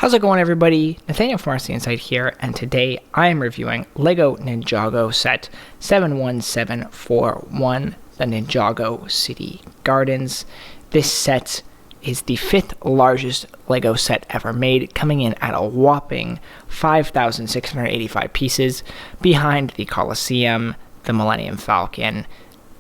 How's it going, everybody? Nathaniel from RCInsight here, and today I am reviewing LEGO Ninjago Set 71741, the Ninjago City Gardens. This set is the 5th largest LEGO set ever made, coming in at a whopping 5,685 pieces, behind the Colosseum, the Millennium Falcon,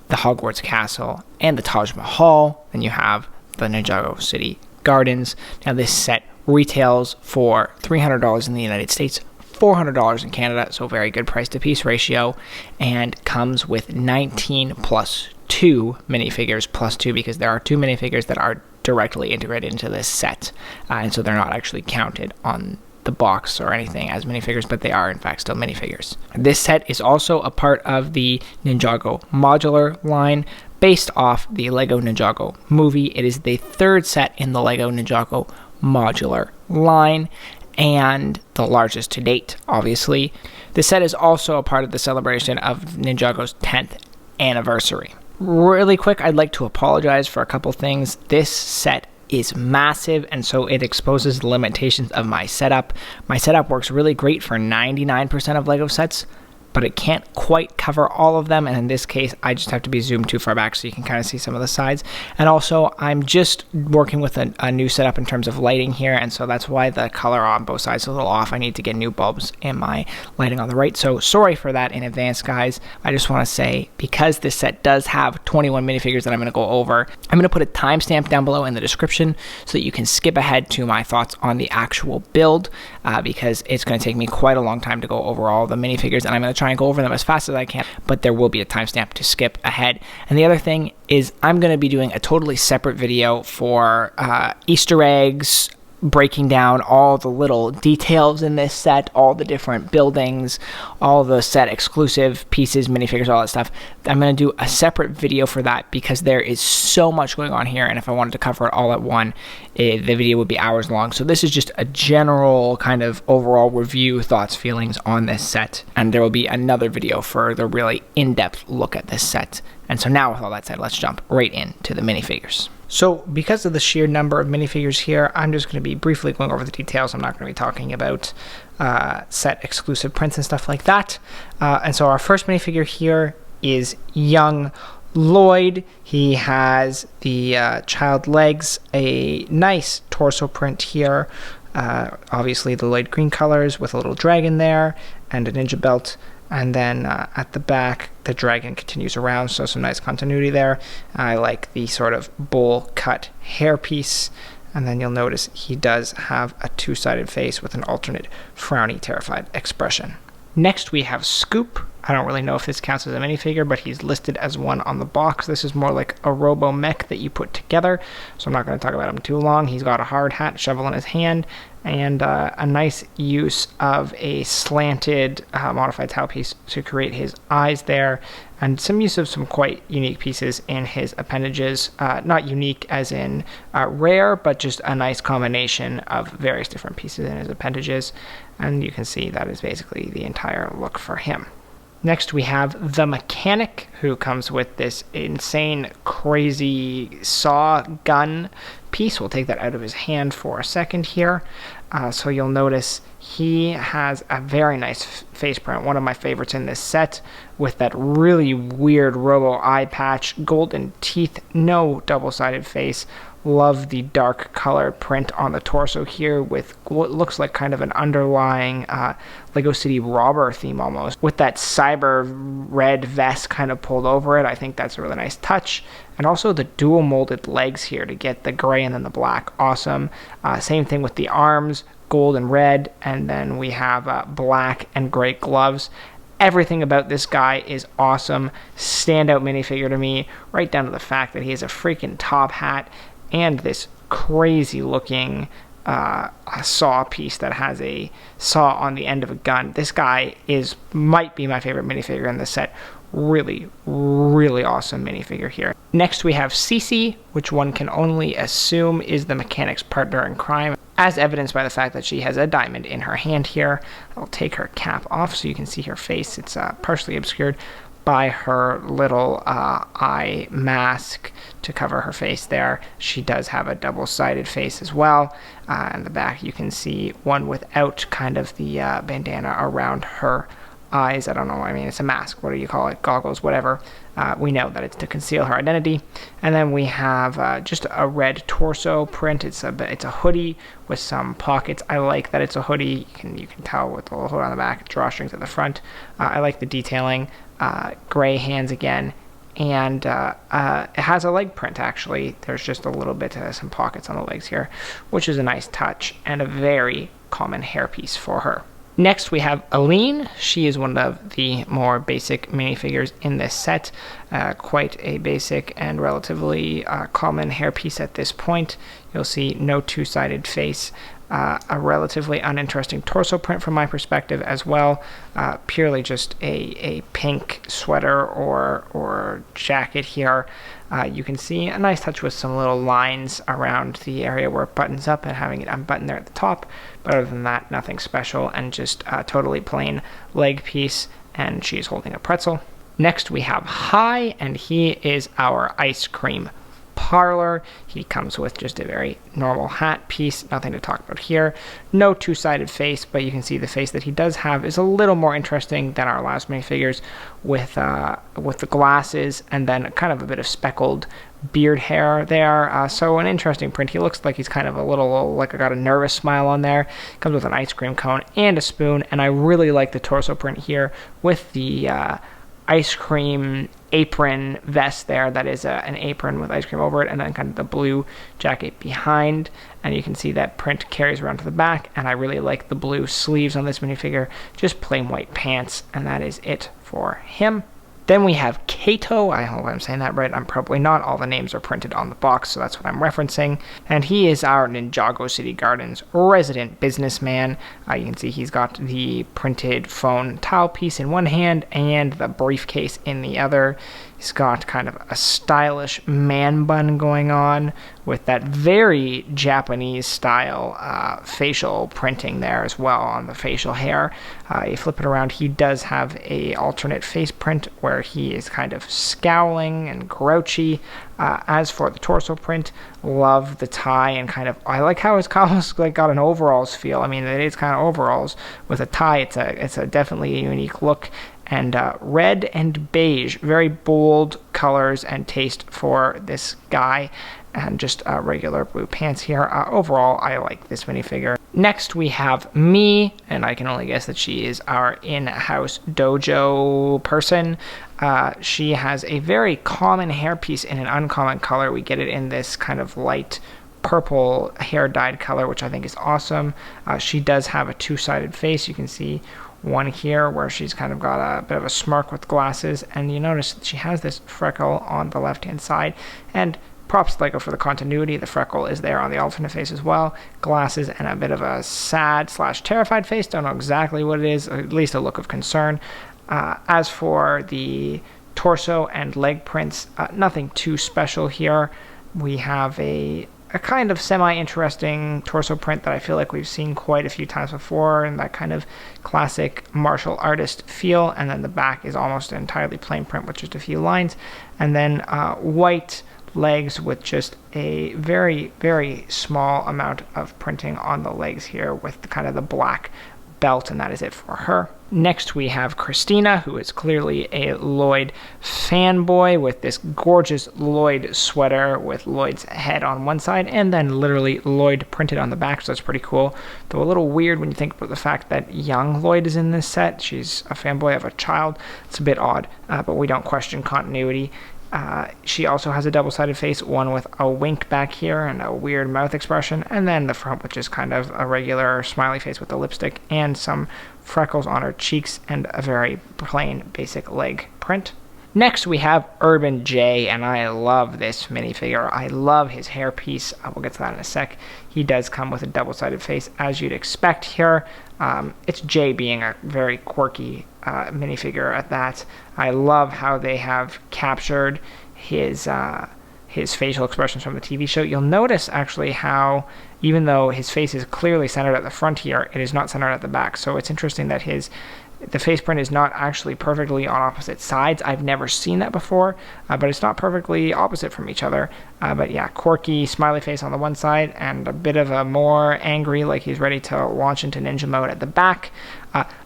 the Hogwarts Castle, and the Taj Mahal. Then you have the Ninjago City Gardens. Now this set retails for $300 in the United States, $400 in Canada, so very good price to piece ratio, and comes with 19 plus 2 minifigures, plus 2 because there are 2 minifigures that are directly integrated into this set, and so they're not actually counted on the box or anything as minifigures, but they are in fact still minifigures. This set is also a part of the Ninjago modular line, based off the LEGO Ninjago movie. It is the 3rd set in the LEGO Ninjago modular line, and the largest to date, obviously. The set is also a part of the celebration of Ninjago's 10th anniversary. Really quick, I'd like to apologize for a couple things. This set is massive, and so it exposes the limitations of my setup. My setup works really great for 99% of LEGO sets, but it can't quite cover all of them, and in this case I just have to be zoomed too far back so you can kind of see some of the sides. And also I'm just working with a new setup in terms of lighting here, and so that's why the color on both sides is a little off. I need to get new bulbs in my lighting on the right, so sorry for that in advance, guys. I just want to say, because this set does have 21 minifigures that I'm going to go over, I'm going to put a timestamp down below in the description so that you can skip ahead to my thoughts on the actual build, because it's going to take me quite a long time to go over all the minifigures, and I'm going to try and go over them as fast as I can, but there will be a timestamp to skip ahead. And the other thing is, I'm going to be doing a totally separate video for Easter eggs, breaking down all the little details in this set, all the different buildings, all the set exclusive pieces, minifigures, all that stuff. I'm going to do a separate video for that because there is so much going on here, and if I wanted to cover it all at once, the video would be hours long. So this is just a general kind of overall review, thoughts, feelings on this set, and there will be another video for the really in-depth look at this set. And so now, with all that said, let's jump right into the minifigures. So because of the sheer number of minifigures here, I'm just going to be briefly going over the details. I'm not going to be talking about set exclusive prints and stuff like that. And so our first minifigure here is young Lloyd. He has the child legs, a nice torso print here. Obviously the Lloyd green colors with a little dragon there and a ninja belt. And then at the back, the dragon continues around, so some nice continuity there. I like the sort of bowl cut hairpiece. And then you'll notice he does have a two-sided face with an alternate frowny, terrified expression. Next, we have Scoop. I don't really know if this counts as a minifigure, but he's listed as one on the box. This is more like a robo-mech that you put together, so I'm not going to talk about him too long. He's got a hard hat, shovel in his hand, and a nice use of a slanted modified tile piece to create his eyes there, and some use of some quite unique pieces in his appendages. Not unique as in rare, but just a nice combination of various different pieces in his appendages, and you can see that is basically the entire look for him. Next, we have the Mechanic, who comes with this insane, crazy saw gun piece. We'll take that out of his hand for a second here. So you'll notice he has a very nice face print, one of my favorites in this set, with that really weird robo eye patch, golden teeth, no double-sided face. Love the dark colored print on the torso here with what looks like kind of an underlying LEGO City robber theme almost, with that cyber red vest kind of pulled over it. I think that's a really nice touch. And also the dual molded legs here to get the gray and then the black. Awesome. Same thing with the arms, gold and red, and then we have black and gray gloves. Everything about this guy is awesome. Standout minifigure to me, right down to the fact that he has a freaking top hat and this crazy looking saw piece that has a saw on the end of a gun. This guy might be my favorite minifigure in this set. Really, really awesome minifigure here. Next we have Cece, which one can only assume is the Mechanic's partner in crime, as evidenced by the fact that she has a diamond in her hand here. I'll take her cap off so you can see her face. It's partially obscured by her little eye mask to cover her face there. She does have a double-sided face as well. In the back you can see one without kind of the bandana around her eyes. I don't know, I mean, it's a mask, what do you call it, goggles, whatever. We know that it's to conceal her identity. And then we have just a red torso print. It's a hoodie with some pockets. I like that it's a hoodie. You can tell with the little hood on the back, drawstrings at the front. I like the detailing. Gray hands again, and it has a leg print actually. There's just a little bit some pockets on the legs here, which is a nice touch and a very common hairpiece for her. Next we have Aline. She is one of the more basic minifigures in this set. Quite a basic and relatively common hairpiece at this point. You'll see no two-sided face. A relatively uninteresting torso print from my perspective as well. Purely just a pink sweater or jacket here. You can see a nice touch with some little lines around the area where it buttons up and having it unbuttoned there at the top. But other than that, nothing special and just a totally plain leg piece, and she's holding a pretzel. Next we have Hi, and he is our ice cream parlor. He comes with just a very normal hat piece, nothing to talk about here. No two-sided face, but you can see the face that he does have is a little more interesting than our last minifigures, with the glasses and then kind of a bit of speckled beard hair there. So an interesting print. He looks like he's kind of a little, like I got a nervous smile on there. Comes with an ice cream cone and a spoon, and I really like the torso print here with the ice cream apron vest there. That is an apron with ice cream over it, and then kind of the blue jacket behind, and you can see that print carries around to the back. And I really like the blue sleeves on this minifigure, just plain white pants, and that is it for him. Then we have Kato. I hope I'm saying that right. I'm probably not. All the names are printed on the box, so that's what I'm referencing. And he is our Ninjago City Gardens resident businessman. You can see he's got the printed phone towel piece in one hand and the briefcase in the other. He's got kind of a stylish man bun going on with that very Japanese style facial printing there as well on the facial hair. You flip it around, he does have a alternate face print where he is kind of scowling and grouchy. As for the torso print, love the tie and kind of, I like how it's almost like got an overalls feel. I mean, it is kind of overalls with a tie. It's a definitely a unique look. And red and beige, very bold colors and taste for this guy, and just regular blue pants here. Overall, I like this minifigure. Next, we have Me, and I can only guess that she is our in-house dojo person. She has a very common hairpiece in an uncommon color. We get it in this kind of light purple hair dyed color, which I think is awesome. She does have a two-sided face. You can see one here where she's kind of got a bit of a smirk with glasses, and you notice that she has this freckle on the left-hand side, and props to LEGO for the continuity. The freckle is there on the alternate face as well. Glasses and a bit of a sad / terrified face. Don't know exactly what it is, at least a look of concern. As for the torso and leg prints, nothing too special here. We have a kind of semi-interesting torso print that I feel like we've seen quite a few times before, and that kind of classic martial artist feel. And then the back is almost an entirely plain print with just a few lines, and then white legs with just a very, very small amount of printing on the legs here with the kind of the black belt, and that is it for her. Next we have Christina, who is clearly a Lloyd fanboy with this gorgeous Lloyd sweater with Lloyd's head on one side and then literally Lloyd printed on the back, so that's pretty cool. Though a little weird when you think about the fact that young Lloyd is in this set. She's a fanboy of a child. It's a bit odd, but we don't question continuity. She also has a double-sided face, one with a wink back here and a weird mouth expression, and then the front, which is kind of a regular smiley face with the lipstick and some freckles on her cheeks and a very plain basic leg print. Next we have Urban J, and I love this minifigure. I love his hairpiece. We'll get to that in a sec. He does come with a double-sided face, as you'd expect here. It's Jay being a very quirky minifigure at that. I love how they have captured his facial expressions from the TV show. You'll notice actually how, even though his face is clearly centered at the front here, it is not centered at the back. So it's interesting that his The face print is not actually perfectly on opposite sides. I've never seen that before, but it's not perfectly opposite from each other. But yeah, quirky smiley face on the one side and a bit of a more angry, like he's ready to launch into ninja mode at the back.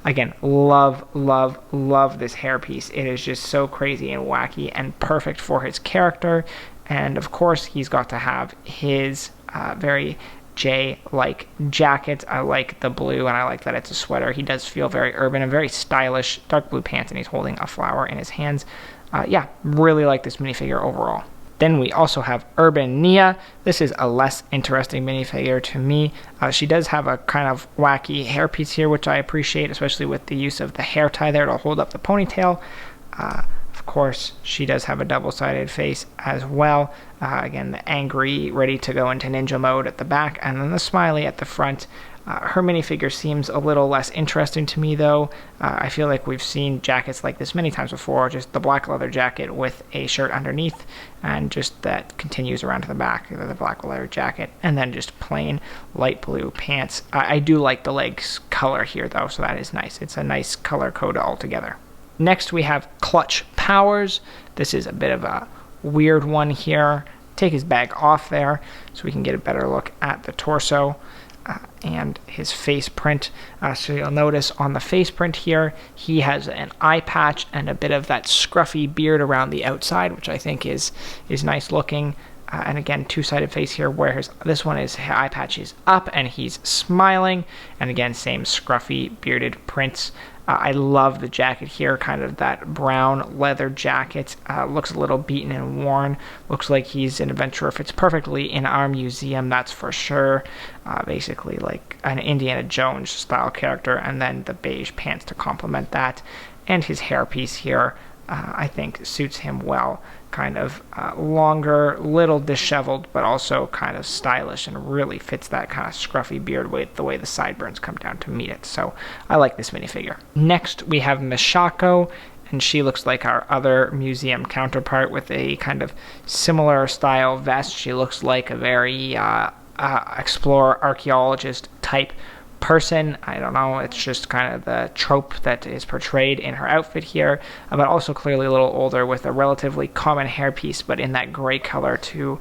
Again, love this hairpiece. It is just so crazy and wacky and perfect for his character. And of course, he's got to have his very J-like jacket. I like the blue, and I like that it's a sweater. He does feel very urban and very stylish. Dark blue pants, and he's holding a flower in his hands. Yeah, really like this minifigure overall. Then we also have Urban Nia. This is a less interesting minifigure to me. She does have a kind of wacky hairpiece here, which I appreciate, especially with the use of the hair tie there to hold up the ponytail. Of course, she does have a double-sided face as well. Again, the angry, ready to go into ninja mode at the back, and then the smiley at the front. Her minifigure seems a little less interesting to me, though. I feel like we've seen jackets like this many times before, just the black leather jacket with a shirt underneath, and just that continues around to the back, the black leather jacket, and then just plain light blue pants. I do like the legs color here, though, so that is nice. It's a nice color code altogether. Next, we have Clutch Powers. This is a bit of a weird one here. Take his bag off there so we can get a better look at the torso and his face print. So you'll notice on the face print here, he has an eye patch and a bit of that scruffy beard around the outside, which I think is nice looking. And again, two-sided face here, whereas this one is eye patch is up and he's smiling. And again, same scruffy bearded prints. I love the jacket here, kind of that brown leather jacket. Looks a little beaten and worn. Looks like he's an adventurer. Fits perfectly in our museum, that's for sure. Basically like an Indiana Jones style character, and then the beige pants to complement that. And his hairpiece here, I think, suits him well. Kind of longer, little disheveled, but also kind of stylish, and really fits that kind of scruffy beard with the way the sideburns come down to meet it. So I like this minifigure. Next, we have Mishako, and she looks like our other museum counterpart with a kind of similar style vest. She looks like a very explorer, archaeologist type person. I don't know, it's just kind of the trope that is portrayed in her outfit here, but also clearly a little older with a relatively common hairpiece, but in that gray color to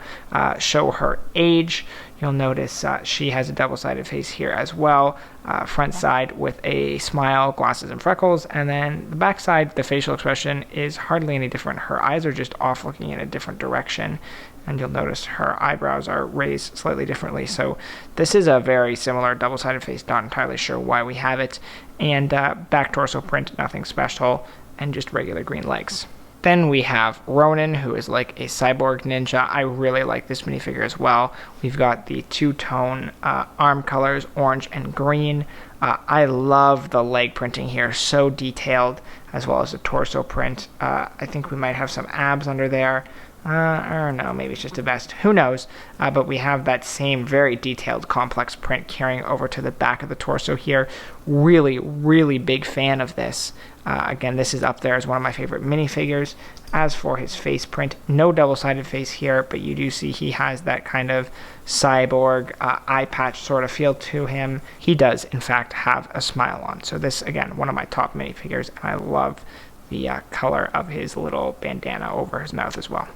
show her age. You'll notice she has a double-sided face here as well, front side with a smile, glasses, and freckles, and then the back side, the facial expression is hardly any different. Her eyes are just off looking in a different direction, and you'll notice her eyebrows are raised slightly differently. So this is a very similar double-sided face, not entirely sure why we have it, and back torso print, nothing special, and just regular green legs. Then we have Ronin, who is like a cyborg ninja. I really like this minifigure as well. We've got the two-tone arm colors, orange and green. I love the leg printing here, so detailed, as well as the torso print. I think we might have some abs under there. I don't know, maybe it's just a vest. Who knows? But we have that same very detailed, complex print carrying over to the back of the torso here. Really, really big fan of this. Again, this is up there as one of my favorite minifigures. As for his face print, no double-sided face here, but you do see he has that kind of cyborg eye patch sort of feel to him. He does, in fact, have a smile on. So this, again, one of my top minifigures, and I love the color of his little bandana over his mouth as well.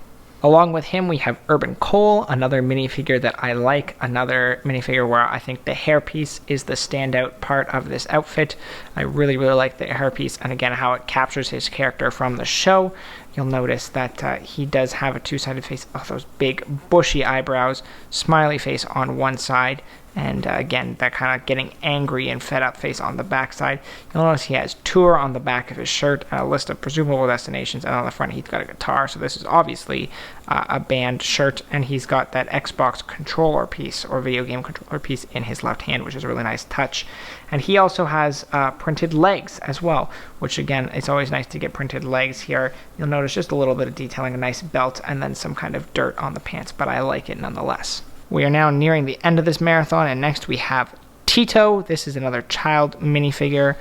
Along with him, we have Urban Cole, another minifigure that I like, another minifigure where I think the hairpiece is the standout part of this outfit. I really, really like the hairpiece, and again, how it captures his character from the show. You'll notice that he does have a two-sided face, those big bushy eyebrows, smiley face on one side, and again, that kind of getting angry and fed up face on the back side. You'll notice he has tour on the back of his shirt, a list of presumable destinations, and on the front he's got a guitar, so this is obviously a band shirt, and he's got that Xbox controller piece, or video game controller piece, in his left hand, which is a really nice touch. And he also has printed legs as well, which again, it's always nice to get printed legs here. You'll notice just a little bit of detailing, a nice belt, and then some kind of dirt on the pants, but I like it nonetheless. We are now nearing the end of this marathon, and next we have Tito. This is another child minifigure.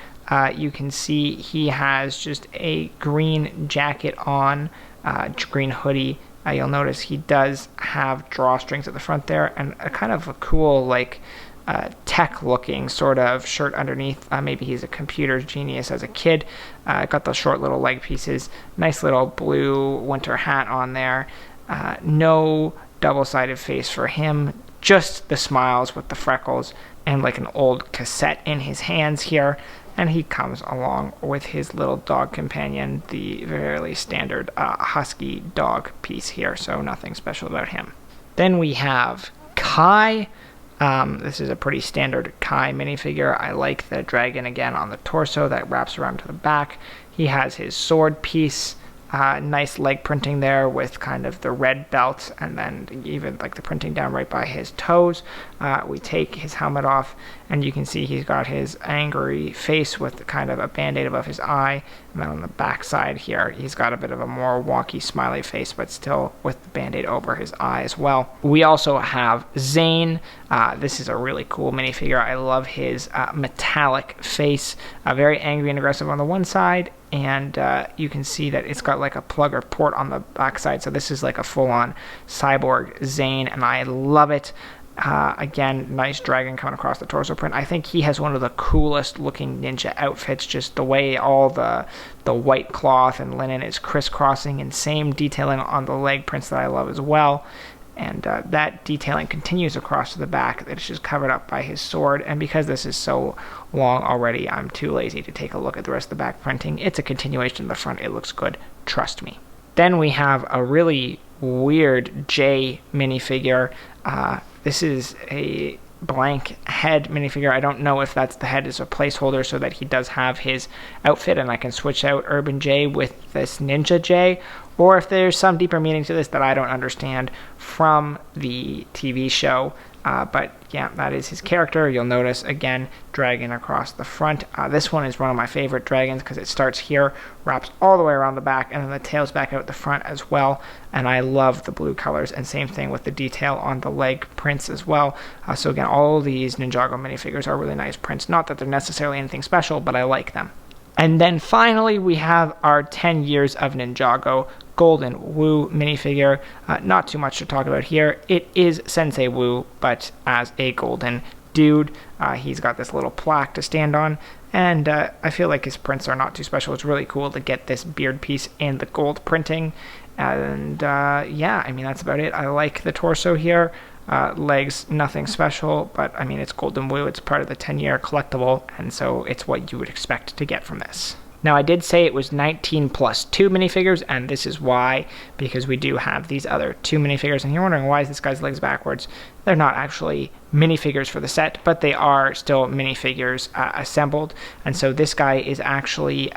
You can see he has just a green jacket on, green hoodie. You'll notice he does have drawstrings at the front there, and a kind of a cool, like, tech-looking sort of shirt underneath. Maybe he's a computer genius as a kid. Got those short little leg pieces. Nice little blue winter hat on there. No double-sided face for him. Just the smiles with the freckles and like an old cassette in his hands here. And he comes along with his little dog companion, the fairly standard husky dog piece here, so nothing special about him. Then we have Kai. This is a pretty standard Kai minifigure. I like the dragon again on the torso that wraps around to the back. He has his sword piece. Nice leg printing there with kind of the red belt and then even like the printing down right by his toes. We take his helmet off and you can see he's got his angry face with kind of a band-aid above his eye, and then on the back side here he's got a bit of a more wonky smiley face but still with the band-aid over his eye as well. We also have Zane. This is a really cool minifigure. I love his metallic face, very angry and aggressive on the one side, and you can see that it's got like a plug or port on the back side, so this is like a full-on cyborg Zane, and I love it. Again, nice dragon coming across the torso print. I think he has one of the coolest looking ninja outfits, just the way all the white cloth and linen is crisscrossing, and same detailing on the leg prints that I love as well. And that detailing continues across to the back. It's just covered up by his sword, and because this is so long already, I'm too lazy to take a look at the rest of the back printing. It's a continuation of the front. It looks good, trust me. Then we have a really weird Jay minifigure. This is a blank head minifigure. I don't know if that's the head as a placeholder so that he does have his outfit and I can switch out Urban Jay with this Ninja Jay, or if there's some deeper meaning to this that I don't understand from the TV show. But yeah, that is his character. You'll notice, again, dragon across the front. This one is one of my favorite dragons because it starts here, wraps all the way around the back, and then the tail's back out the front as well. And I love the blue colors, and same thing with the detail on the leg prints as well. So again, all these Ninjago minifigures are really nice prints. Not that they're necessarily anything special, but I like them. And then finally, we have our 10 Years of Ninjago Golden Wu minifigure. Not too much to talk about here. It is Sensei Wu, but as a golden dude. He's got this little plaque to stand on, and I feel like his prints are not too special. It's really cool to get this beard piece in the gold printing. And yeah, I mean, that's about it. I like the torso here. Legs, nothing special, but I mean, it's Golden Wu. It's part of the 10-year collectible, and so it's what you would expect to get from this. Now, I did say it was 19 plus 2 minifigures, and this is why, because we do have these other 2 minifigures, and you're wondering why is this guy's legs backwards. They're not actually minifigures for the set, but they are still minifigures assembled, and so this guy is actually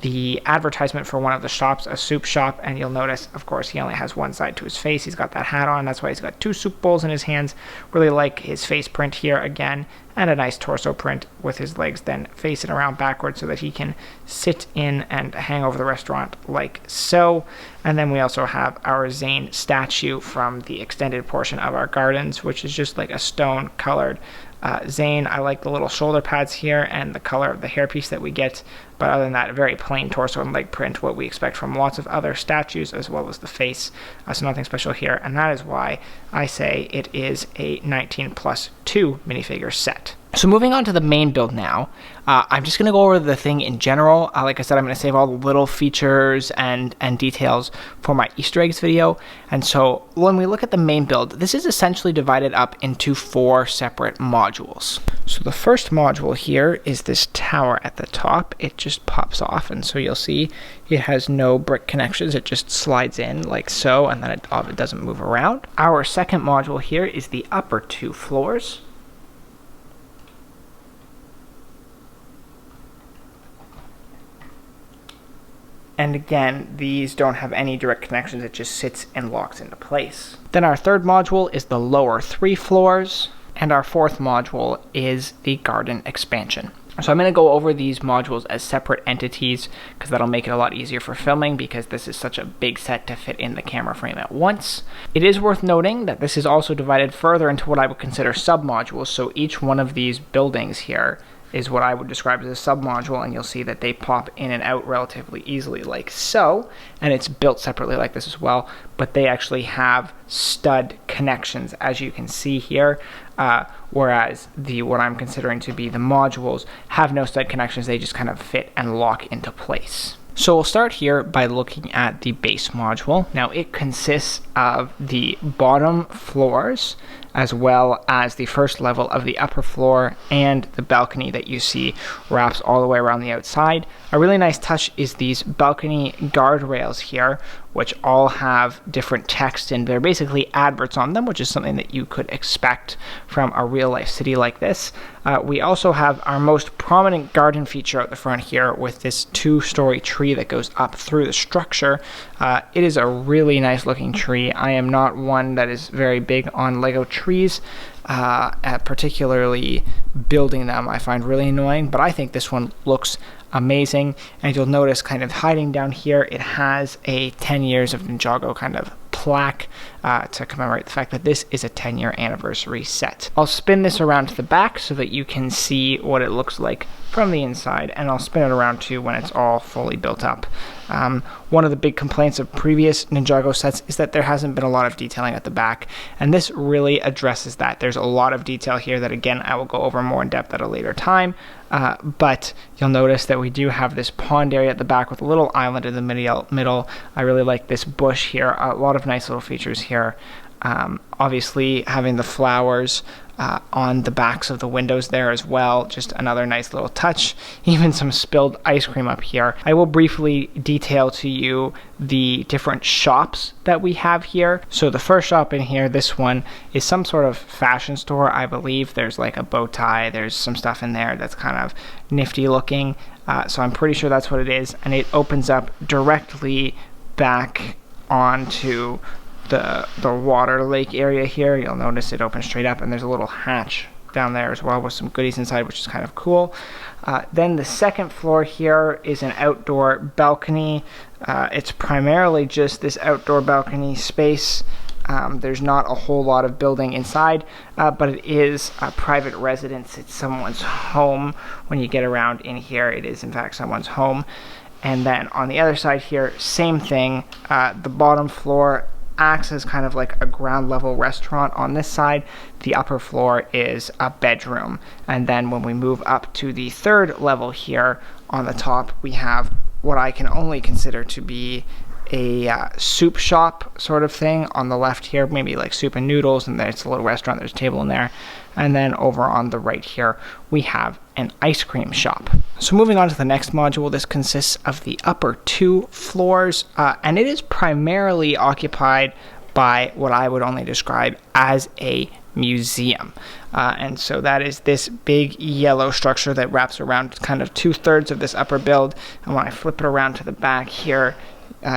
the advertisement for one of the shops, a soup shop, and you'll notice, of course, he only has one side to his face. He's got that hat on. That's why he's got 2 soup bowls in his hands. Really like his face print here again, and a nice torso print with his legs then facing around backwards so that he can sit in and hang over the restaurant like so. And then we also have our Zane statue from the extended portion of our gardens, which is just like a stone colored Zane. I like the little shoulder pads here and the color of the hairpiece that we get, but other than that, a very plain torso and leg print, what we expect from lots of other statues, as well as the face. So nothing special here, and that is why I say it is a 19 plus 2 minifigure set. So moving on to the main build now, I'm just going to go over the thing in general. Like I said, I'm going to save all the little features and details for my Easter eggs video. And so when we look at the main build, this is essentially divided up into 4 separate modules. So the first module here is this tower at the top. It just pops off, and so you'll see it has no brick connections. It just slides in like so, and then it doesn't move around. Our second module here is the upper 2 floors. And again, these don't have any direct connections. It just sits and locks into place. Then our third module is the lower 3 floors. And our fourth module is the garden expansion. So I'm going to go over these modules as separate entities because that'll make it a lot easier for filming, because this is such a big set to fit in the camera frame at once. It is worth noting that this is also divided further into what I would consider sub-modules. So each one of these buildings here is what I would describe as a sub-module, and you'll see that they pop in and out relatively easily like so, and it's built separately like this as well, but they actually have stud connections, as you can see here, whereas what I'm considering to be the modules have no stud connections. They just kind of fit and lock into place. So we'll start here by looking at the base module. Now it consists of the bottom floors as well as the first level of the upper floor, and the balcony that you see wraps all the way around the outside. A really nice touch is these balcony guardrails here, which all have different text, and they're basically adverts on them, which is something that you could expect from a real life city like this. We also have our most prominent garden feature out the front here with this 2-story tree that goes up through the structure. It is a really nice looking tree. I am not one that is very big on Lego trees, particularly building them I find really annoying, but I think this one looks amazing. And you'll notice kind of hiding down here, it has a 10 years of Ninjago kind of plaque to commemorate the fact that this is a 10-year anniversary set. I'll spin this around to the back so that you can see what it looks like from the inside, and I'll spin it around too when it's all fully built up. One of the big complaints of previous Ninjago sets is that there hasn't been a lot of detailing at the back, and this really addresses that. There's a lot of detail here that, again, I will go over more in depth at a later time, but you'll notice that we do have this pond area at the back with a little island in the middle. I really like this bush here. A lot of nice little features here. Obviously having the flowers on the backs of the windows there as well, just another nice little touch. Even some spilled ice cream up here. I will briefly detail to you the different shops that we have here. So the first shop in here, this one, is some sort of fashion store, I believe. There's like a bow tie, there's some stuff in there that's kind of nifty looking, so I'm pretty sure that's what it is, and it opens up directly back onto the water lake area here. You'll notice it opens straight up, and there's a little hatch down there as well with some goodies inside, which is kind of cool. Then the second floor here is an outdoor balcony. It's primarily just this outdoor balcony space. There's not a whole lot of building inside, but it is a private residence. It's someone's home. When you get around in here, it is in fact someone's home. And then on the other side here, same thing. The bottom floor acts as kind of like a ground level restaurant on this side. The upper floor is a bedroom. And then when we move up to the third level here on the top, we have what I can only consider to be a soup shop sort of thing on the left here, maybe like soup and noodles, and there's a little restaurant, there's a table in there. And then over on the right here, we have an ice cream shop. So moving on to the next module, this consists of the upper 2 floors, and it is primarily occupied by what I would only describe as a museum. And so that is this big yellow structure that wraps around kind of 2/3 of this upper build. And when I flip it around to the back here,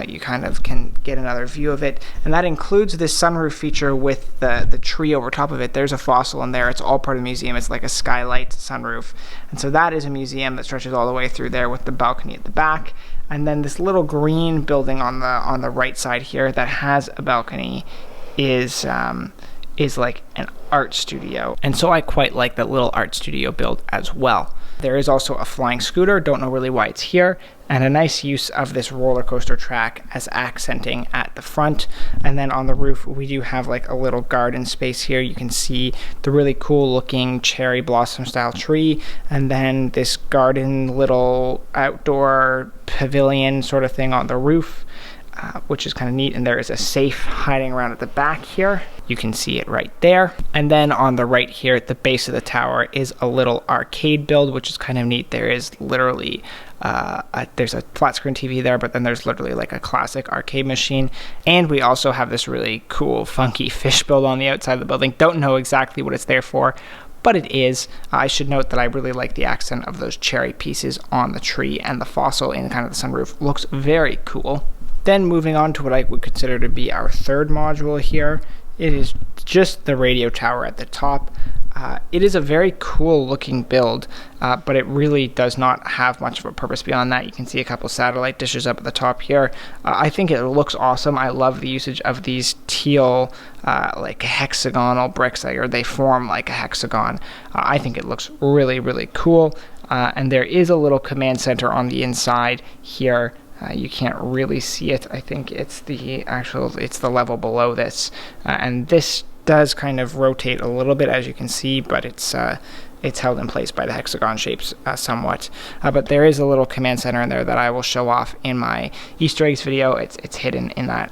you kind of can get another view of it, and that includes this sunroof feature with the tree over top of it. There's a fossil in there. It's all part of the museum. It's like a skylight sunroof, and so that is a museum that stretches all the way through there with the balcony at the back. And then this little green building on the right side here that has a balcony is like an art studio, and so I quite like that little art studio build as well. There is also a flying scooter, don't know really why it's here, and a nice use of this roller coaster track as accenting at the front. And then on the roof we do have like a little garden space here. You can see the really cool looking cherry blossom style tree, and then this garden little outdoor pavilion sort of thing on the roof, which is kind of neat. And there is a safe hiding around at the back here. You can see it right there. And then on the right here at the base of the tower is a little arcade build, which is kind of neat. There is literally there's a flat screen TV there, but then there's literally like a classic arcade machine. And we also have this really cool funky fish build on the outside of the building. Don't know exactly what it's there for, but it is. I should note that I really like the accent of those cherry pieces on the tree, and the fossil in kind of the sunroof looks very cool. Then moving on to what I would consider to be our third module here it is just the radio tower at the top. It is a very cool looking build, but it really does not have much of a purpose beyond that. You can see a couple satellite dishes up at the top here. I think it looks awesome. I love the usage of these teal like hexagonal bricks, or they form like a hexagon. I think it looks really, really cool. And there is a little command center on the inside here. You can't really see it. I think it's the level below this, and this does kind of rotate a little bit, as you can see, but it's held in place by the hexagon shapes somewhat. But there is a little command center in there that I will show off in my Easter eggs video. It's hidden in that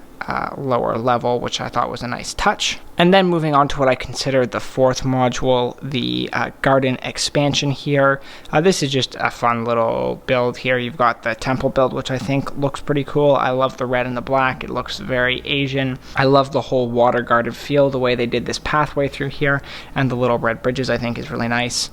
lower level, which I thought was a nice touch. And then moving on to what I consider the fourth module, the garden expansion here. This is just a fun little build here. You've got the temple build, which I think looks pretty cool. I love the red and the black. It looks very Asian. I love the whole water garden feel, the way they did this pathway through here, and the little red bridges I think is really nice.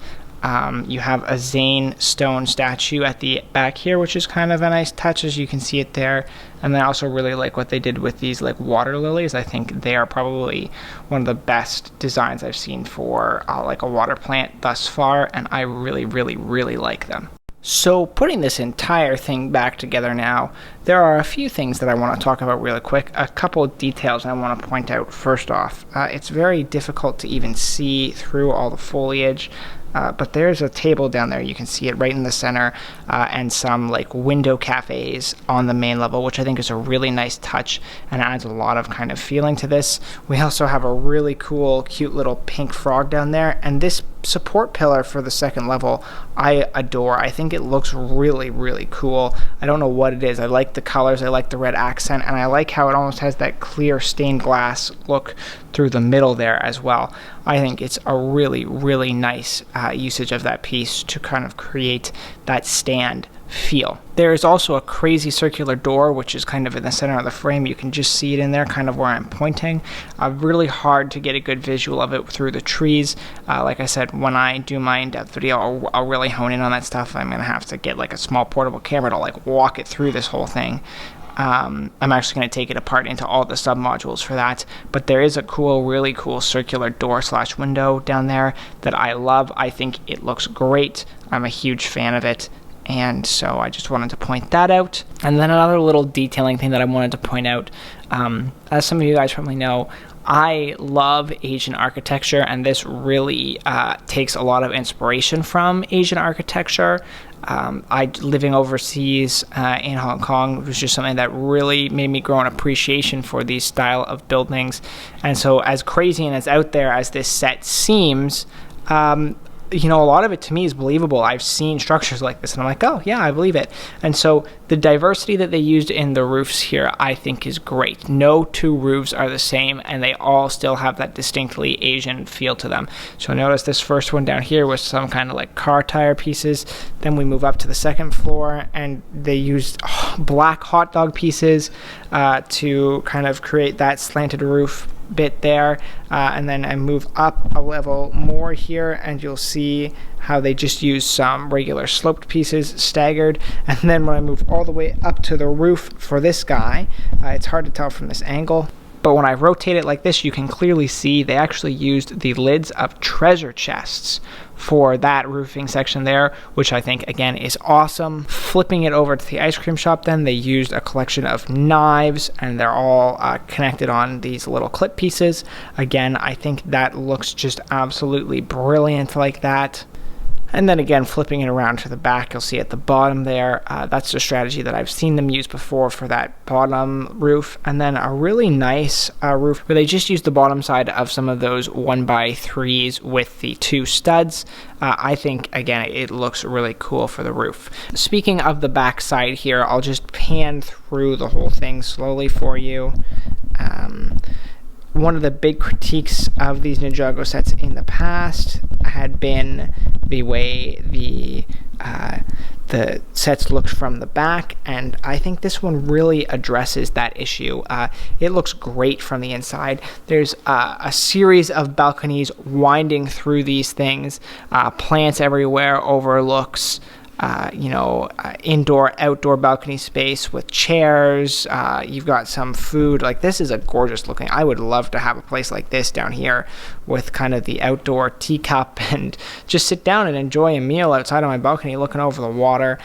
You have a Zane stone statue at the back here, which is kind of a nice touch, as you can see it there. And then I also really like what they did with these like water lilies. I think they are probably one of the best designs I've seen for like a water plant thus far, and I really, really, really like them. So putting this entire thing back together now, there are a few things that I want to talk about really quick. A couple of details I want to point out. First off, it's very difficult to even see through all the foliage. But there's a table down there, you can see it right in the center, and some like window cafes on the main level, which I think is a really nice touch and adds a lot of kind of feeling to this. We also have a really cool, cute little pink frog down there, and this support pillar for the second level I adore. I think it looks really, really cool. I don't know what it is. I like the colors, I like the red accent, and I like how it almost has that clear stained glass look through the middle there as well. I think it's a really, really nice usage of that piece to kind of create that stand feel. There is also a crazy circular door, which is kind of in the center of the frame. You can just see it in there, kind of where I'm pointing. Really hard to get a good visual of it through the trees. Like I said, when I do my in-depth video, I'll really hone in on that stuff. I'm going to have to get like a small portable camera to like walk it through this whole thing. I'm actually going to take it apart into all the sub-modules for that, but there is a cool, really cool circular door / window down there that I love. I think it looks great. I'm a huge fan of it, and so I just wanted to point that out. And then another little detailing thing that I wanted to point out, as some of you guys probably know, I love Asian architecture, and this really takes a lot of inspiration from Asian architecture. Living overseas in Hong Kong was just something that really made me grow an appreciation for these style of buildings. And so as crazy and as out there as this set seems, you know, a lot of it to me is believable. I've seen structures like this and I'm like, oh yeah, I believe it. And so the diversity that they used in the roofs here, I think is great. No two roofs are the same, and they all still have that distinctly Asian feel to them. So notice this first one down here was some kind of like car tire pieces. Then we move up to the second floor, and they used black hot dog pieces to kind of create that slanted roof bit there, and then I move up a level more here, and you'll see how they just use some regular sloped pieces staggered. And then when I move all the way up to the roof for this guy, it's hard to tell from this angle, but when I rotate it like this, you can clearly see they actually used the lids of treasure chests for that roofing section there, which I think again is awesome. Flipping it over to the ice cream shop, then they used a collection of knives, and they're all connected on these little clip pieces. Again, I think that looks just absolutely brilliant like that. And then again, flipping it around to the back, you'll see at the bottom there, that's a strategy that I've seen them use before for that bottom roof. And then a really nice roof where they just use the bottom side of some of those 1x3s with the two studs. I think, again, it looks really cool for the roof. Speaking of the back side here, I'll just pan through the whole thing slowly for you. One of the big critiques of these Ninjago sets in the past had been the way the sets looked from the back, and I think this one really addresses that issue. It looks great from the inside. There's a series of balconies winding through these things, plants everywhere, overlooks. indoor, outdoor balcony space with chairs. You've got some food. Like, this is a gorgeous looking. I would love to have a place like this down here with kind of the outdoor teacup and just sit down and enjoy a meal outside on my balcony looking over the water.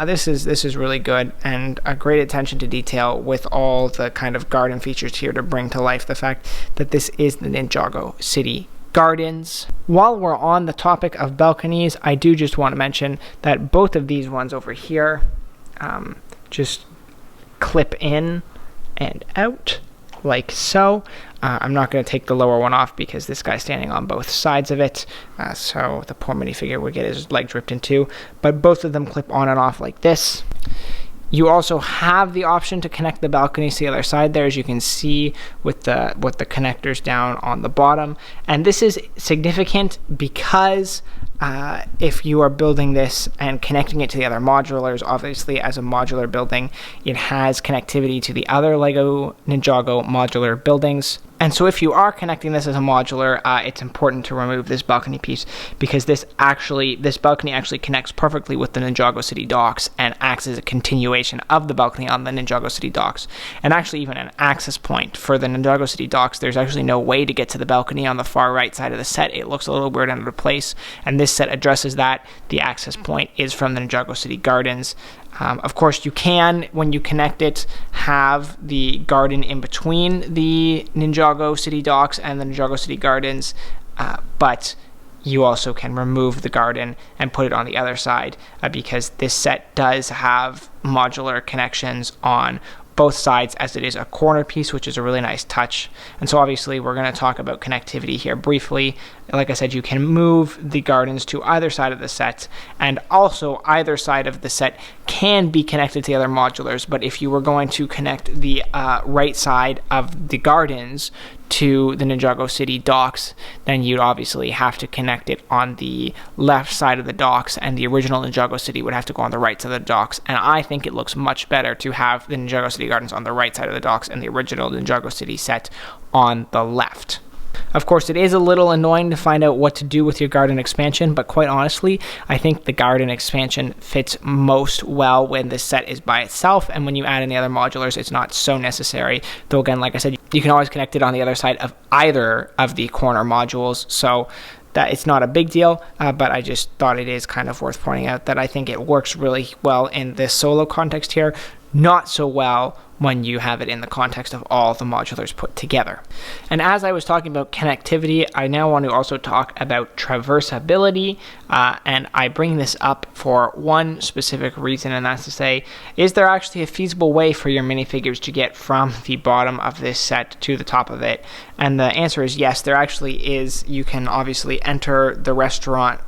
This is really good, and a great attention to detail with all the kind of garden features here to bring to life the fact that this is the Ninjago City Gardens. While we're on the topic of balconies, I do just want to mention that both of these ones over here just clip in and out like so. I'm not going to take the lower one off because this guy's standing on both sides of it, so the poor minifigure would get his leg ripped in two, but both of them clip on and off like this. You also have the option to connect the balconies to the other side there, as you can see with the connectors down on the bottom. And this is significant because if you are building this and connecting it to the other modulars, obviously as a modular building, it has connectivity to the other LEGO Ninjago modular buildings. And so if you are connecting this as a modular, it's important to remove this balcony piece because this balcony actually connects perfectly with the Ninjago City docks and acts as a continuation of the balcony on the Ninjago City docks. And actually even an access point for the Ninjago City docks. There's actually no way to get to the balcony on the far right side of the set. It looks a little weird out of place, and this set addresses that. The access point is from the Ninjago City Gardens. Of course, you can, when you connect it, have the garden in between the Ninjago City docks and the Ninjago City Gardens, but you also can remove the garden and put it on the other side because this set does have modular connections on both sides, as it is a corner piece, which is a really nice touch. And so obviously we're going to talk about connectivity here briefly. Like I said, you can move the gardens to either side of the set, and also either side of the set can be connected to the other modulars, but if you were going to connect the right side of the gardens to the Ninjago City docks, then you'd obviously have to connect it on the left side of the docks, and the original Ninjago City would have to go on the right side of the docks. And I think it looks much better to have the Ninjago City Gardens on the right side of the docks and the original Ninjago City set on the left. Of course, it is a little annoying to find out what to do with your garden expansion, but quite honestly, I think the garden expansion fits most well when this set is by itself, and when you add in the other modulars, it's not so necessary. Though again, like I said, you can always connect it on the other side of either of the corner modules, so that it's not a big deal, but I just thought it is kind of worth pointing out that I think it works really well in this solo context here, not so well when you have it in the context of all the modulars put together. And as I was talking about connectivity, I now want to also talk about traversability, and I bring this up for one specific reason, and that's to say, is there actually a feasible way for your minifigures to get from the bottom of this set to the top of it? And the answer is yes, there actually is. You can obviously enter the restaurant,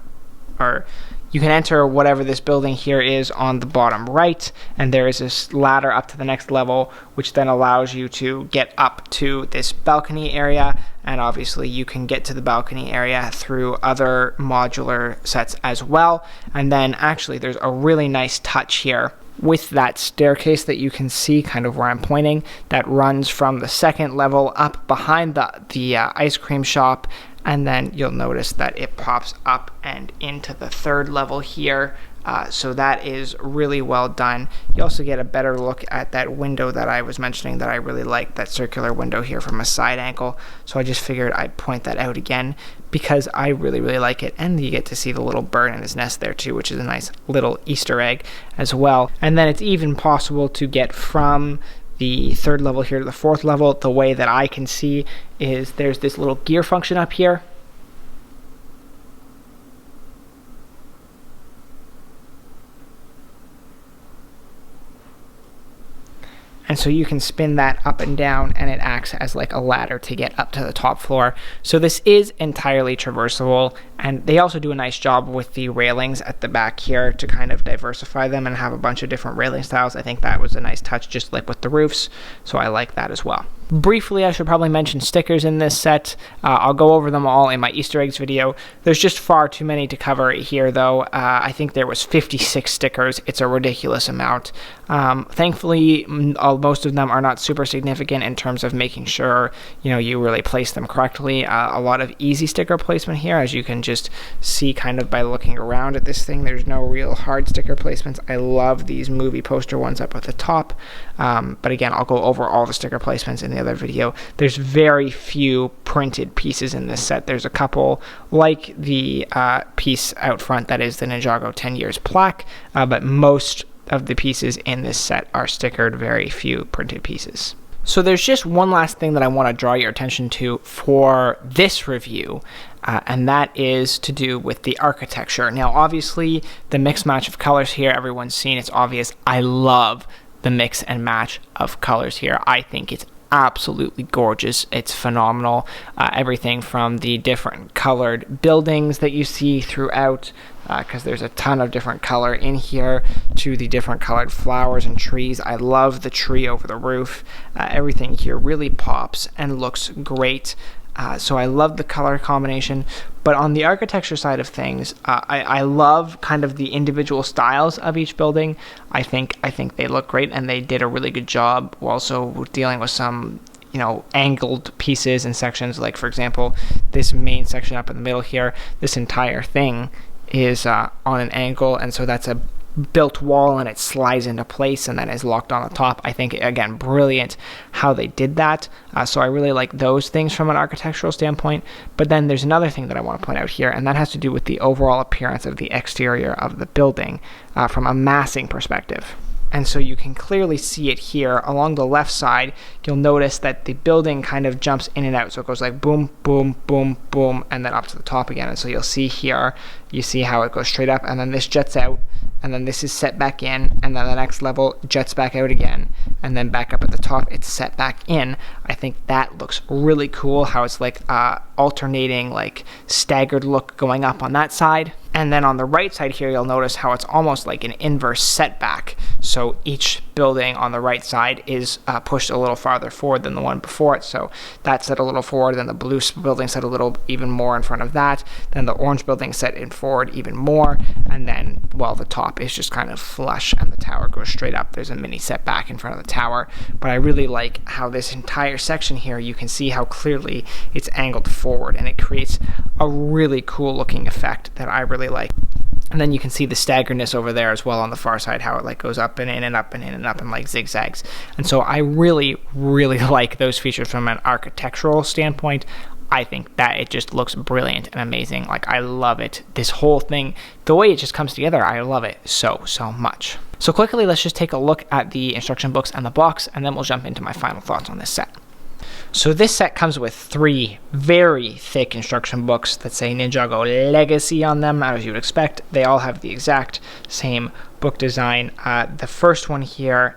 or you can enter whatever this building here is on the bottom right, and there is this ladder up to the next level, which then allows you to get up to this balcony area, and obviously you can get to the balcony area through other modular sets as well. And then actually there's a really nice touch here with that staircase that you can see kind of where I'm pointing, that runs from the second level up behind the ice cream shop, and then you'll notice that it pops up and into the third level here. So that is really well done. You also get a better look at that window that I was mentioning that I really like, that circular window here from a side angle. So I just figured I'd point that out again because I really, really like it. And you get to see the little bird in his nest there too, which is a nice little Easter egg as well. And then it's even possible to get from the third level here to the fourth level. The way that I can see is there's this little gear function up here. And so you can spin that up and down, and it acts as like a ladder to get up to the top floor. So this is entirely traversable, and they also do a nice job with the railings at the back here to kind of diversify them and have a bunch of different railing styles. I think that was a nice touch, just like with the roofs, so I like that as well. Briefly, I should probably mention stickers in this set. I'll go over them all in my Easter eggs video. There's just far too many to cover here, though. I think there was 56 stickers. It's a ridiculous amount. Thankfully, most of them are not super significant in terms of making sure you really place them correctly. A lot of easy sticker placement here, as you can just see kind of by looking around at this thing. There's no real hard sticker placements. I love these movie poster ones up at the top. But again, I'll go over all the sticker placements in the other video. There's very few printed pieces in this set. There's a couple, like the piece out front that is the Ninjago 10 years plaque, but most of the pieces in this set are stickered, very few printed pieces. So there's just one last thing that I want to draw your attention to for this review, and that is to do with the architecture. Now, obviously, the mix match of colors here, everyone's seen, it's obvious. I love the mix and match of colors here. I think it's absolutely gorgeous. It's phenomenal. Everything from the different colored buildings that you see throughout, because there's a ton of different color in here, to the different colored flowers and trees. I love the tree over the roof. Everything here really pops and looks great. So I love the color combination. But on the architecture side of things, I love kind of the individual styles of each building. I think they look great, and they did a really good job also dealing with some angled pieces and sections. Like, for example, this main section up in the middle here, this entire thing is on an angle, and so that's a built wall, and it slides into place and then is locked on the top. I think, again, brilliant how they did that. So I really like those things from an architectural standpoint. But then there's another thing that I want to point out here, and that has to do with the overall appearance of the exterior of the building from a massing perspective. And so you can clearly see it here. Along the left side, you'll notice that the building kind of jumps in and out. So it goes like boom, boom, boom, boom, and then up to the top again. And so you'll see here, you see how it goes straight up, and then this jets out, and then this is set back in, and then the next level jets back out again, and then back up at the top, it's set back in. I think that looks really cool, how it's like alternating, like staggered look going up on that side. And then on the right side here, you'll notice how it's almost like an inverse setback. So each building on the right side is pushed a little farther forward than the one before it. So that's set a little forward, then the blue building set a little even more in front of that. Then the orange building set in forward even more. And then, well, the top is just kind of flush and the tower goes straight up. There's a mini setback in front of the tower. But I really like how this entire section here, you can see how clearly it's angled forward, and it creates a really cool looking effect that I really like. And then you can see the staggeredness over there as well on the far side, how it like goes up and in and up and in and up and like zigzags. And so I really, really like those features from an architectural standpoint. I think that it just looks brilliant and amazing. Like, I love it. This whole thing, the way it just comes together, I love it so much. So quickly, let's just take a look at the instruction books and the box, and then we'll jump into my final thoughts on this set. So this set comes with 3 very thick instruction books that say Ninjago Legacy on them, as you would expect. They all have the exact same book design. The first one here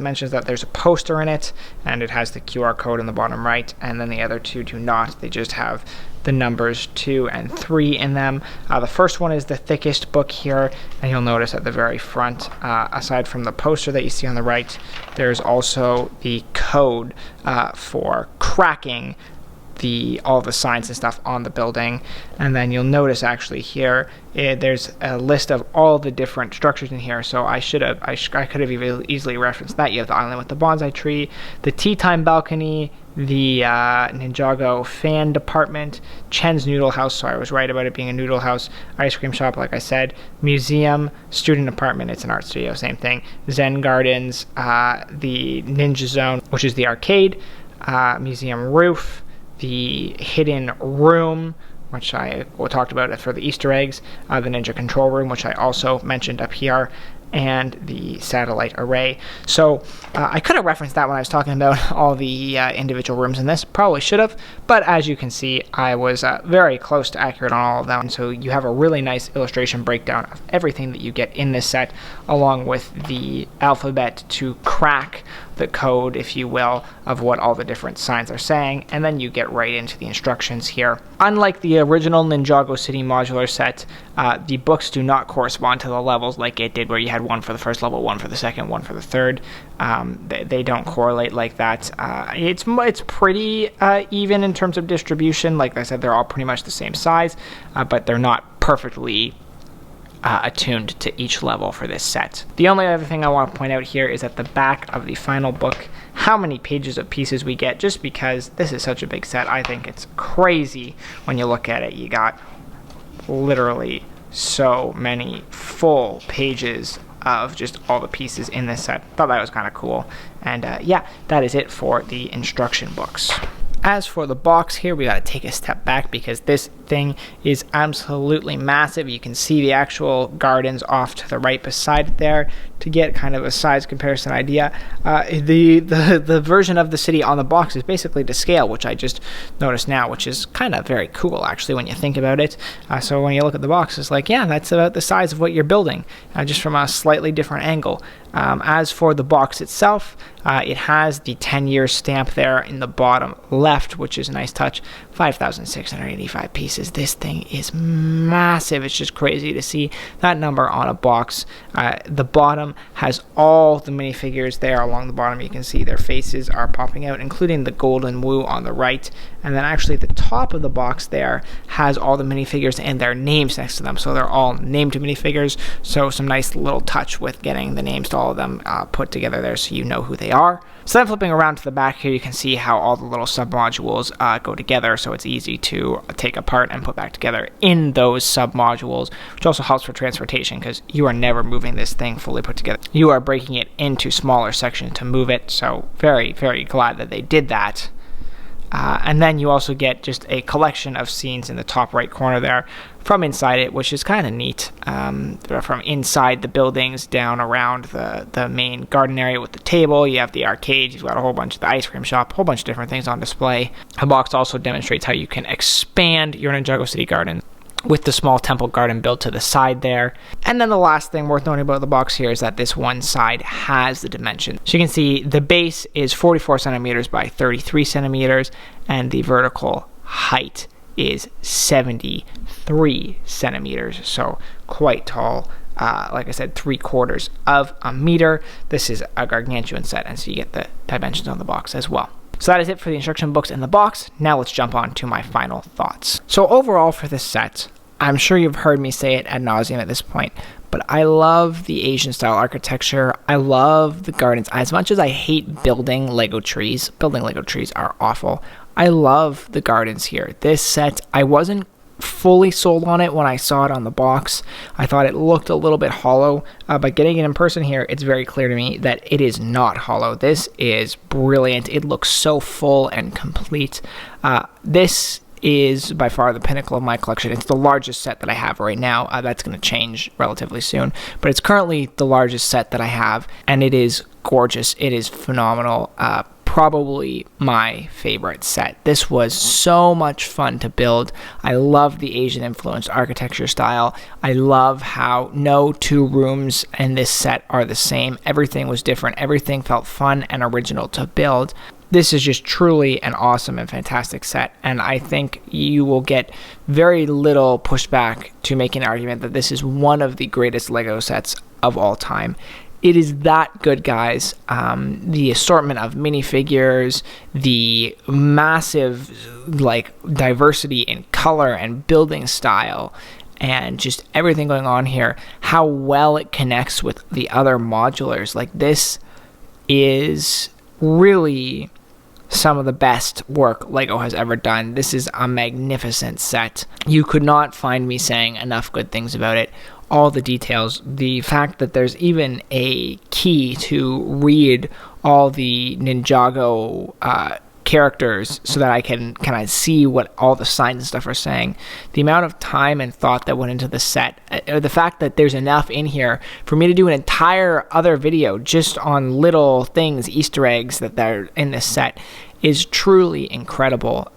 mentions that there's a poster in it, and it has the QR code in the bottom right, and then the other 2 do not. They just have the numbers 2 and 3 in them. The first one is the thickest book here, and you'll notice at the very front, aside from the poster that you see on the right, there's also the code for cracking all the signs and stuff on the building. And then you'll notice actually here there's a list of all the different structures in here. So I could have easily referenced that. You have the island with the bonsai tree, the tea time balcony, the Ninjago fan department, Chen's noodle house, so I was right about it being a noodle house, ice cream shop, like I said, museum, student apartment, it's an art studio, same thing, Zen Gardens, the Ninja Zone, which is the arcade, museum roof, the hidden room, which I talked about for the Easter eggs, the Ninja control room, which I also mentioned up here, and the satellite array. So I could have referenced that when I was talking about all the individual rooms in this. Probably should have, but as you can see, I was very close to accurate on all of them. And so you have a really nice illustration breakdown of everything that you get in this set, along with the alphabet to crack the code, if you will, of what all the different signs are saying, and then you get right into the instructions here. Unlike the original Ninjago City modular set, the books do not correspond to the levels like it did, where you had one for the first level, one for the second, one for the third. They don't correlate like that. It's pretty even in terms of distribution. Like I said, they're all pretty much the same size, but they're not perfectly attuned to each level for this set. The only other thing I want to point out here is at the back of the final book, how many pages of pieces we get, just because this is such a big set. I think it's crazy when you look at it. You got literally so many full pages of just all the pieces in this set. Thought that was kind of cool. And yeah, that is it for the instruction books. As for the box here, we got to take a step back because this thing is absolutely massive. You can see the actual gardens off to the right beside it there to get kind of a size comparison idea. The version of the city on the box is basically to scale, which I just noticed now, which is kind of very cool actually when you think about it. So when you look at the box, it's like, yeah, that's about the size of what you're building, just from a slightly different angle. As for the box itself, it has the 10-year stamp there in the bottom left, which is a nice touch. 5,685 pieces. This thing is massive. It's just crazy to see that number on a box. The bottom has all the minifigures there along the bottom. You can see their faces are popping out, including the golden Woo on the right. And then actually the top of the box there has all the minifigures and their names next to them. So they're all named minifigures. So some nice little touch with getting the names to all of them put together there so you know who they are. So then flipping around to the back here, you can see how all the little sub-modules go together, so it's easy to take apart and put back together in those sub-modules, which also helps for transportation because you are never moving this thing fully put together. You are breaking it into smaller sections to move it, so very, very glad that they did that. And then you also get just a collection of scenes in the top right corner there from inside it, which is kind of neat. From inside the buildings down around the main garden area with the table, you have the arcade, you've got a whole bunch of the ice cream shop, a whole bunch of different things on display. The box also demonstrates how you can expand your Ninjago City Garden with the small temple garden built to the side there. And then the last thing worth noting about the box here is that this one side has the dimensions. So you can see the base is 44 centimeters by 33 centimeters, and the vertical height is 73 centimeters, so quite tall. Like I said, 3/4 of a meter. This is a gargantuan set, and so you get the dimensions on the box as well. So that is it for the instruction books in the box. Now let's jump on to my final thoughts. So overall for this set, I'm sure you've heard me say it ad nauseum at this point, but I love the Asian style architecture. I love the gardens. As much as I hate building Lego trees are awful, I love the gardens here. This set, I wasn't fully sold on it when I saw it on the box. I thought it looked a little bit hollow, but getting it in person here, it's very clear to me that it is not hollow. This is brilliant. It looks so full and complete. This is by far the pinnacle of my collection. It's the largest set that I have right now. That's going to change relatively soon, but it's currently the largest set that I have, and it is gorgeous. It is phenomenal. Probably my favorite set. This was so much fun to build. I love the Asian influenced architecture style. I love how no two rooms in this set are the same. Everything was different. Everything felt fun and original to build. This is just truly an awesome and fantastic set, and I think you will get very little pushback to make an argument that this is one of the greatest Lego sets of all time. It is that good, guys. The assortment of minifigures, the massive diversity in color and building style, and just everything going on here, how well it connects with the other modulars. Like, this is really some of the best work Lego has ever done. This is a magnificent set. You could not find me saying enough good things about it. All the details, the fact that there's even a key to read all the Ninjago characters so that I can kind of see what all the signs and stuff are saying. The amount of time and thought that went into the set, the fact that there's enough in here for me to do an entire other video just on little things, Easter eggs that are in this set, is truly incredible.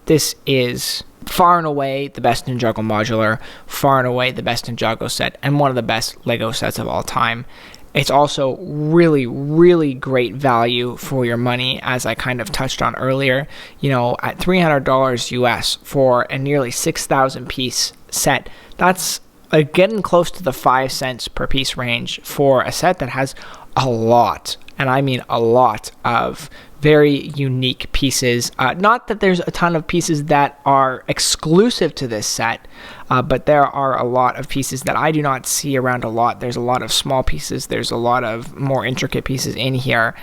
This is far and away the best Ninjago modular, far and away the best Ninjago set, and one of the best Lego sets of all time. It's also really, really great value for your money, as I kind of touched on earlier. You know, at $300 US for a nearly 6,000 piece set, that's getting close to the 5 cents per piece range for a set that has a lot, and I mean a lot, of very unique pieces. Not that there's a ton of pieces that are exclusive to this set, but there are a lot of pieces that I do not see around a lot. There's a lot of small pieces. There's a lot of more intricate pieces in here.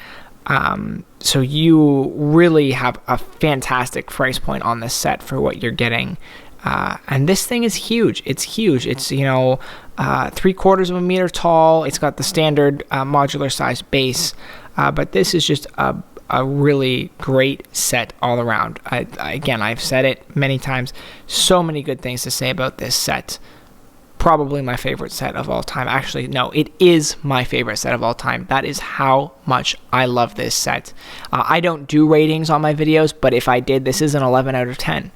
So you really have a fantastic price point on this set for what you're getting. And this thing is huge. It's huge. It's, you know, 3/4 of a meter tall. It's got the standard modular size base, but this is just a really great set all around. Again, I've said it many times. So many good things to say about this set. Probably my favorite set of all time. Actually, no, it is my favorite set of all time. That is how much I love this set. I don't do ratings on my videos, but if I did, this is an 11 out of 10.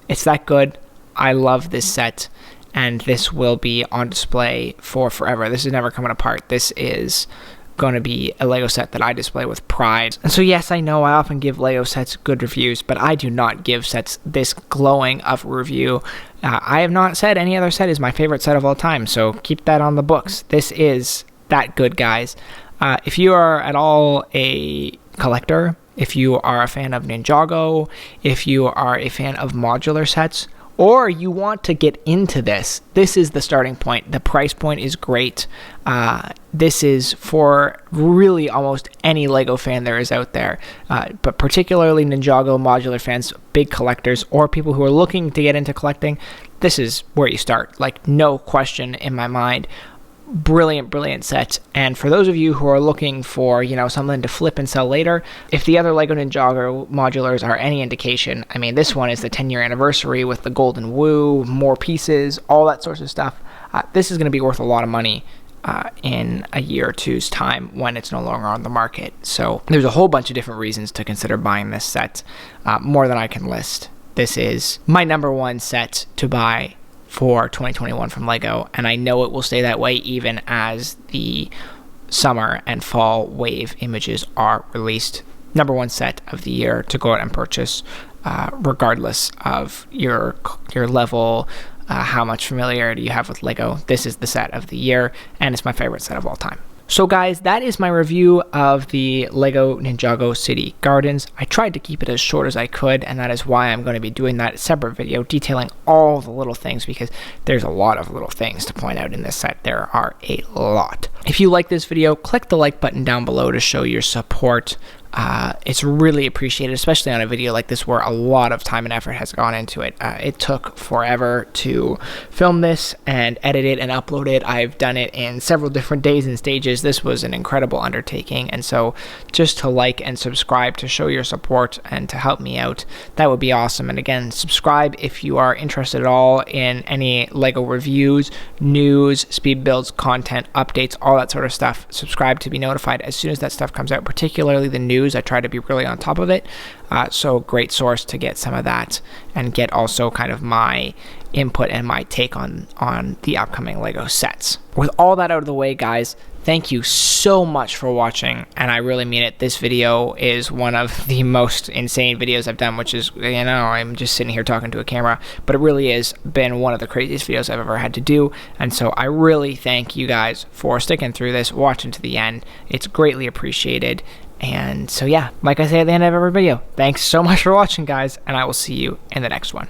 It's that good. I love this set, and this will be on display for forever. This is never coming apart. This is going to be a LEGO set that I display with pride. And so yes, I know I often give LEGO sets good reviews, but I do not give sets this glowing of a review. I have not said any other set is my favorite set of all time, so keep that on the books. This is that good, guys. If you are at all a collector, if you are a fan of Ninjago, if you are a fan of modular sets, or you want to get into this, this is the starting point. The price point is great. This is for really almost any LEGO fan there is out there, but particularly Ninjago modular fans, big collectors, or people who are looking to get into collecting. This is where you start, like no question in my mind. Brilliant set. And for those of you who are looking for, you know, something to flip and sell later, if the other LEGO Ninjago modulars are any indication, I mean, this one is the 10-year anniversary with the golden woo, more pieces, all that sorts of stuff. This is going to be worth a lot of money in a year or two's time when it's no longer on the market. So there's a whole bunch of different reasons to consider buying this set, more than I can list. This is my number one set to buy for 2021 from LEGO, and I know it will stay that way even as the summer and fall wave images are released. Number one set of the year to go out and purchase, regardless of your level, how much familiarity you have with LEGO. This is the set of the year, and it's my favorite set of all time. So guys, that is my review of the LEGO Ninjago City Gardens. I tried to keep it as short as I could, and that is why I'm going to be doing that separate video detailing all the little things, because there's a lot of little things to point out in this set. There are a lot. If you like this video, click the like button down below to show your support. It's really appreciated, especially on a video like this where a lot of time and effort has gone into it. It took forever to film this and edit it and upload it. I've done it in several different days and stages. This was an incredible undertaking, and so just to like and subscribe to show your support and to help me out, that would be awesome. And again, subscribe if you are interested at all in any LEGO reviews, news, speed builds, content, updates, all that sort of stuff. Subscribe to be notified as soon as that stuff comes out, particularly the news. I try to be really on top of it, so great source to get some of that and get also kind of my input and my take on the upcoming LEGO sets. With all that out of the way, guys, thank you so much for watching, and I really mean it. This video is one of the most insane videos I've done, which is, you know, I'm just sitting here talking to a camera, but it really has been one of the craziest videos I've ever had to do, and so I really thank you guys for sticking through this, watching to the end. It's greatly appreciated. And so yeah, like I say at the end of every video, thanks so much for watching, guys, and I will see you in the next one.